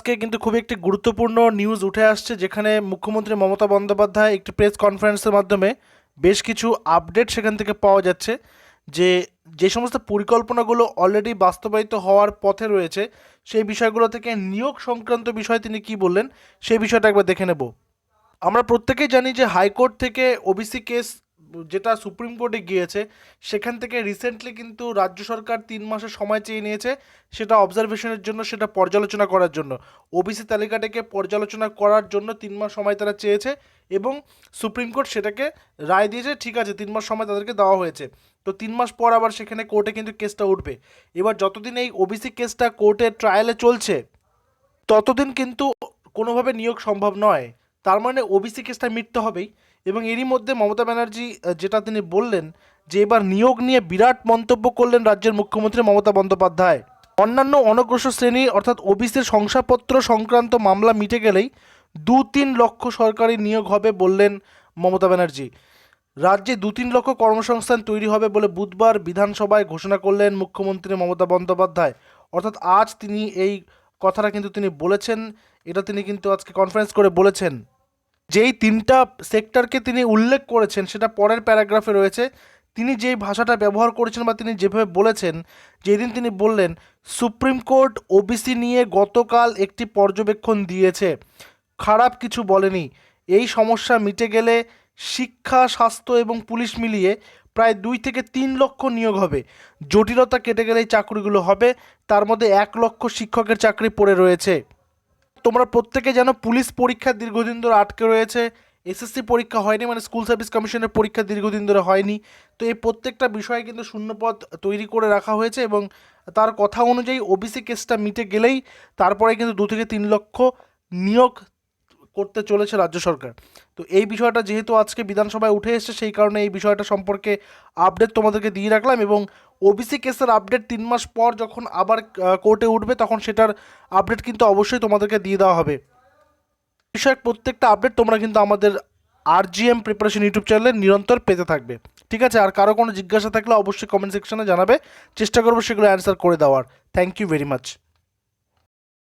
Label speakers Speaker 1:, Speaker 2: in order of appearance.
Speaker 1: আজকে কিন্তু খুবই একটি গুরুত্বপূর্ণ নিউজ উঠে আসছে, যেখানে মুখ্যমন্ত্রী মমতা বন্দ্যোপাধ্যায় একটি প্রেস কনফারেন্সের মাধ্যমে বেশ কিছু আপডেট সেখান থেকে পাওয়া যাচ্ছে। যে যে সমস্ত পরিকল্পনাগুলো অলরেডি বাস্তবায়িত হওয়ার পথে রয়েছে, সেই বিষয়গুলো থেকে নিয়োগ সংক্রান্ত বিষয় তিনি কি বললেন সেই বিষয়টা একবার দেখে নেব। আমরা প্রত্যেকেই জানি যে হাইকোর্ট থেকে ওবিসি কেস যেটা সুপ্রিম কোর্টে গিয়েছে, সেখান থেকে রিসেন্টলি কিন্তু রাজ্য সরকার 3 মাসের সময় চেয়ে নিয়েছে সেটা অবজারভেশনের জন্য, সেটা পর্যালোচনা করার জন্য। ওবিসি তালিকাটাকে পর্যালোচনা করার জন্য 3 মাস সময় তারা চেয়েছে এবং সুপ্রিম কোর্ট সেটাকে রায় দিয়েছে, ঠিক আছে 3 মাস সময় তাদেরকে দেওয়া হয়েছে। তো 3 মাস পর আবার সেখানে কোর্টে কিন্তু কেসটা উঠবে। এবার যতদিন এই ওবিসি কেসটা কোর্টে ট্রায়ালে চলছে, ততদিন কিন্তু কোনোভাবে নিয়োগ সম্ভব নয়। তার মানে ওবিসি কেসটা মিটতে হবেই। এবং এরই মধ্যে মমতা ব্যানার্জি যেটা তিনি বললেন, যে এবার নিয়োগ নিয়ে বিরাট মন্তব্য করলেন রাজ্যের মুখ্যমন্ত্রী মমতা বন্দ্যোপাধ্যায়। অন্যান্য অনগ্রসর শ্রেণী অর্থাৎ ওবিসির শংসাপত্র সংক্রান্ত মামলা মিটে গেলেই 2-3 লক্ষ সরকারি নিয়োগ হবে বললেন মমতা ব্যানার্জি। রাজ্যে 2-3 লক্ষ কর্মসংস্থান তৈরি হবে বলে বুধবার বিধানসভায় ঘোষণা করলেন মুখ্যমন্ত্রী মমতা বন্দ্যোপাধ্যায়। অর্থাৎ আজ তিনি এই কথাটা কিন্তু তিনি বলেছেন, এটা তিনি কিন্তু আজকে কনফারেন্স করে বলেছেন। যেই 3টা সেক্টরকে তিনি উল্লেখ করেছেন সেটা পরের প্যারাগ্রাফে রয়েছে। তিনি যেই ভাষাটা ব্যবহার করেছেন বা তিনি যেভাবে বলেছেন, যেদিন তিনি বললেন সুপ্রিম কোর্ট ওবিসি নিয়ে গতকাল একটি পর্যবেক্ষণ দিয়েছে, খারাপ কিছু বলেনি। এই সমস্যা মিটে গেলে শিক্ষা, স্বাস্থ্য এবং পুলিশ মিলিয়ে প্রায় 2 থেকে 3 লক্ষ নিয়োগ হবে। জটিলতা কেটে গেলে এই চাকরিগুলো হবে। তার মধ্যে 1 লক্ষ শিক্ষকের চাকরি পড়ে রয়েছে। তোমরা প্রত্যেকে জানো পুলিশ পরীক্ষা দীর্ঘদিন ধরে আটকে রয়েছে, এসএসসি পরীক্ষা হয়নি, মানে স্কুল সার্ভিস কমিশনের পরীক্ষা দীর্ঘদিন ধরে হয়নি। তো এই প্রত্যেকটা বিষয়ে কিন্তু শূন্যপদ তৈরি করে রাখা হয়েছে এবং তার কথা অনুযায়ী ওবিসি কেসটা মিটে গেলেই তারপরে কিন্তু 2 থেকে 3 লক্ষ নিয়োগ করতে চলেছে রাজ্য সরকার। তো এই বিষয়টা যেহেতু আজকে বিধানসভায় উঠে এসেছে, সেই কারণে এই বিষয়টা সম্পর্কে আপডেট তোমাদেরকে দিয়ে রাখলাম। এবং ওবিসি কেসের আপডেট 3 মাস পর যখন আবার কোর্টে উঠবে, তখন সেটার আপডেট কিন্তু অবশ্যই তোমাদেরকে দিয়ে দেওয়া হবে। বিষয়ক প্রত্যেকটা আপডেট তোমরা কিন্তু আমাদের RGM প্রিপারেশন ইউটিউব চ্যানেলে নিরন্তর পেতে থাকবে। ঠিক আছে, আর কারো কোনো জিজ্ঞাসা থাকলে অবশ্যই কমেন্ট সেকশনে জানাবে, চেষ্টা করবো সেগুলো অ্যান্সার করে দেওয়ার। Thank you very much.